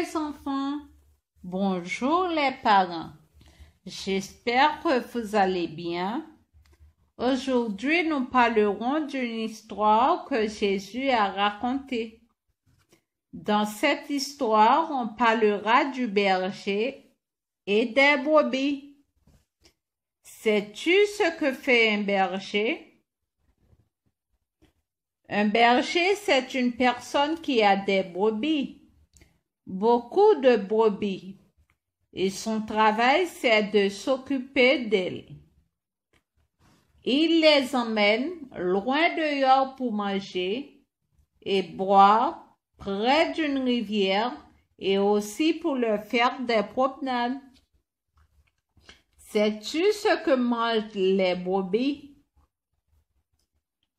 les enfants. Bonjour les parents. J'espère que vous allez bien. Aujourd'hui, nous parlerons d'une histoire que Jésus a racontée. Dans cette histoire, on parlera du berger et des brebis. Sais-tu ce que fait un berger? Un berger, c'est une personne qui a des brebis, beaucoup de brebis, et son travail, c'est de s'occuper d'elles. Il les emmène loin dehors pour manger et boire près d'une rivière et aussi pour leur faire des promenades. Sais-tu ce que mangent les brebis?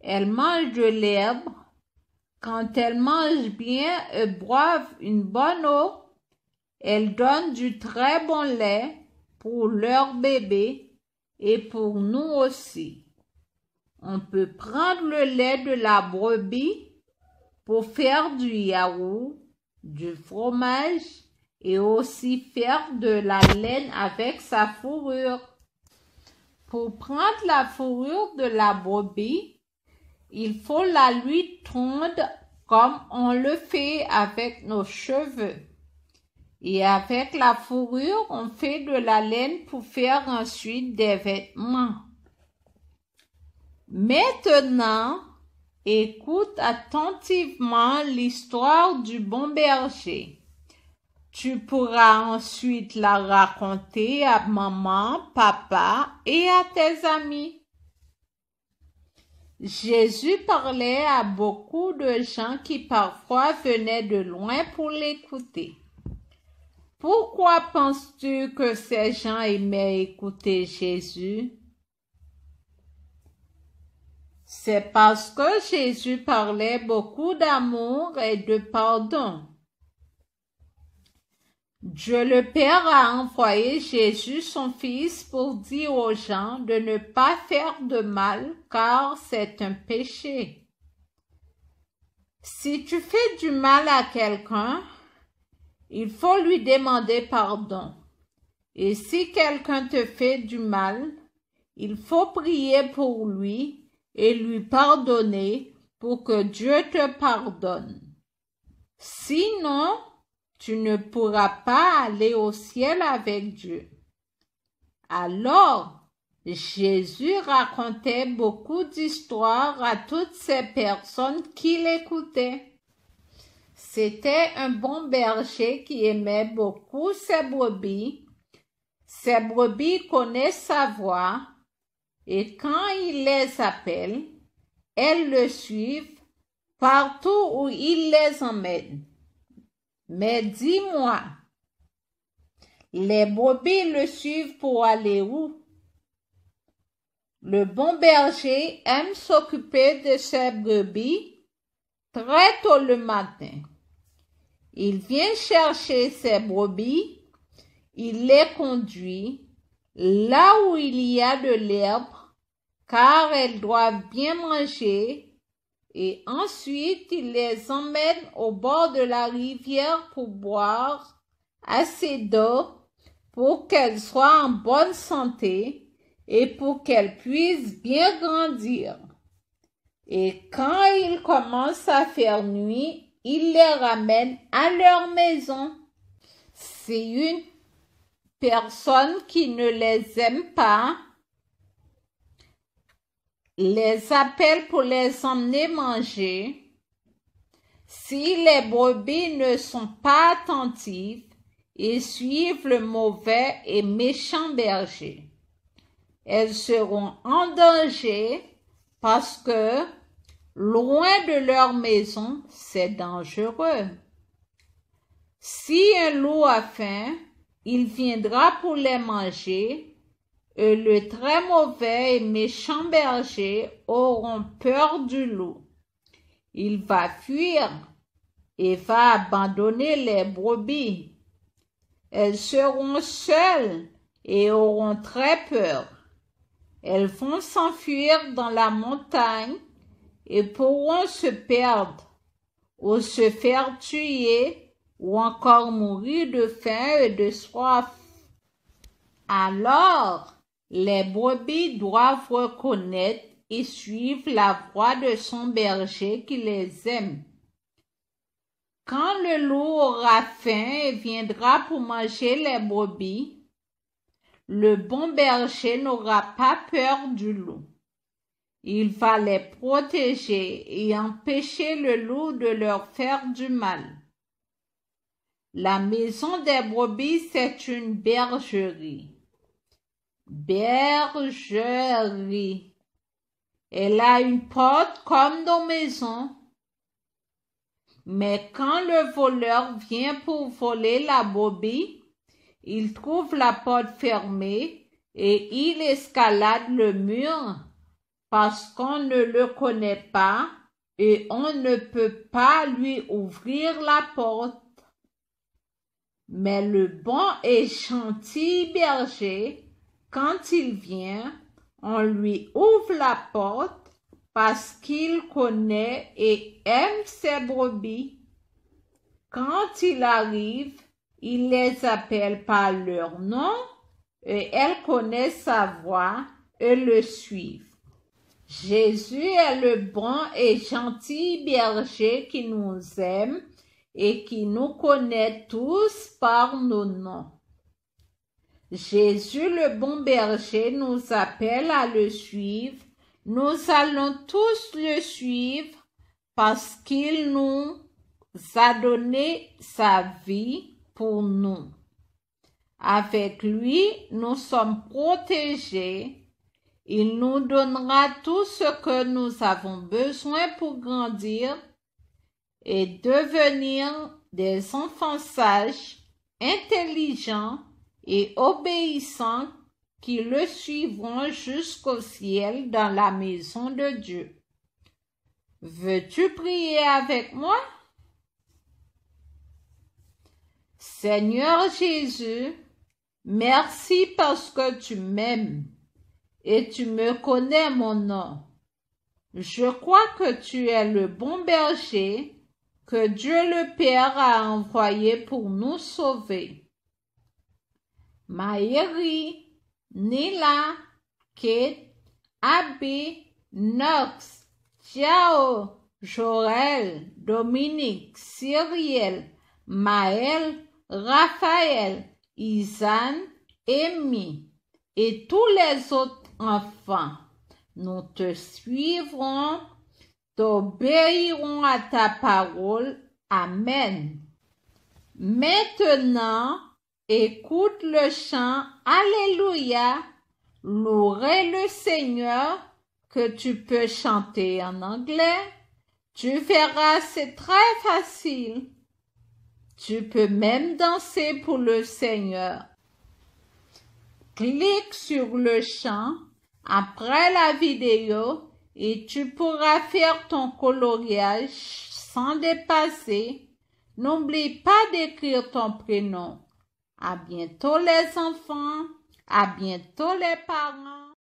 Elles mangent de l'herbe. Quand elles mangent bien et boivent une bonne eau, elles donnent du très bon lait pour leurs bébés et pour nous aussi. On peut prendre le lait de la brebis pour faire du yaourt, du fromage et aussi faire de la laine avec sa fourrure. Pour prendre la fourrure de la brebis, il faut la lui tondre comme on le fait avec nos cheveux. Et avec la fourrure, on fait de la laine pour faire ensuite des vêtements. Maintenant, écoute attentivement l'histoire du bon berger. Tu pourras ensuite la raconter à maman, papa et à tes amis. Jésus parlait à beaucoup de gens qui parfois venaient de loin pour l'écouter. Pourquoi penses-tu que ces gens aimaient écouter Jésus? C'est parce que Jésus parlait beaucoup d'amour et de pardon. Dieu le Père a envoyé Jésus, son Fils, pour dire aux gens de ne pas faire de mal, car c'est un péché. Si tu fais du mal à quelqu'un, il faut lui demander pardon. Et si quelqu'un te fait du mal, il faut prier pour lui et lui pardonner pour que Dieu te pardonne. Sinon, tu ne pourras pas aller au ciel avec Dieu. Alors, Jésus racontait beaucoup d'histoires à toutes ces personnes qui l'écoutaient. C'était un bon berger qui aimait beaucoup ses brebis. Ses brebis connaissent sa voix et quand il les appelle, elles le suivent partout où il les emmène. Mais dis-moi, les brebis le suivent pour aller où? Le bon berger aime s'occuper de ses brebis très tôt le matin. Il vient chercher ses brebis, il les conduit là où il y a de l'herbe, car elles doivent bien manger. Et ensuite, il les emmène au bord de la rivière pour boire assez d'eau pour qu'elles soient en bonne santé et pour qu'elles puissent bien grandir. Et quand il commence à faire nuit, il les ramène à leur maison. Si une personne qui ne les aime pas les appelle pour les emmener manger, si les brebis ne sont pas attentives et suivent le mauvais et méchant berger, elles seront en danger parce que loin de leur maison, c'est dangereux. Si un loup a faim, il viendra pour les manger. Et le très mauvais et méchant berger auront peur du loup. Il va fuir et va abandonner les brebis. Elles seront seules et auront très peur. Elles vont s'enfuir dans la montagne et pourront se perdre ou se faire tuer ou encore mourir de faim et de soif. Alors, les brebis doivent reconnaître et suivre la voix de son berger qui les aime. Quand le loup aura faim et viendra pour manger les brebis, le bon berger n'aura pas peur du loup. Il va les protéger et empêcher le loup de leur faire du mal. La maison des brebis, c'est une bergerie. Bergerie. Elle a une porte comme nos maisons. Mais quand le voleur vient pour voler la brebis, il trouve la porte fermée et il escalade le mur parce qu'on ne le connaît pas et on ne peut pas lui ouvrir la porte. Mais le bon et gentil berger, quand il vient, on lui ouvre la porte parce qu'il connaît et aime ses brebis. Quand il arrive, il les appelle par leur nom et elles connaissent sa voix et le suivent. Jésus est le bon et gentil berger qui nous aime et qui nous connaît tous par nos noms. Jésus, le bon berger, nous appelle à le suivre. Nous allons tous le suivre parce qu'il nous a donné sa vie pour nous. Avec lui, nous sommes protégés. Il nous donnera tout ce que nous avons besoin pour grandir et devenir des enfants sages, intelligents et obéissants qui le suivront jusqu'au ciel dans la maison de Dieu. Veux-tu prier avec moi? Seigneur Jésus, merci parce que tu m'aimes et tu me connais mon nom. Je crois que tu es le bon berger que Dieu le Père a envoyé pour nous sauver. Maëri, Nila, Kate, Abby, Knox, Ciao, Joël, Dominique, Cyriel, Maël, Raphaël, Isan, Amy et tous les autres enfants, nous te suivrons, t'obéirons à ta parole. Amen. Maintenant, écoute le chant Alléluia, louerai le Seigneur que tu peux chanter en anglais. Tu verras, c'est très facile. Tu peux même danser pour le Seigneur. Clique sur le chant après la vidéo et tu pourras faire ton coloriage sans dépasser. N'oublie pas d'écrire ton prénom. À bientôt les enfants, à bientôt les parents.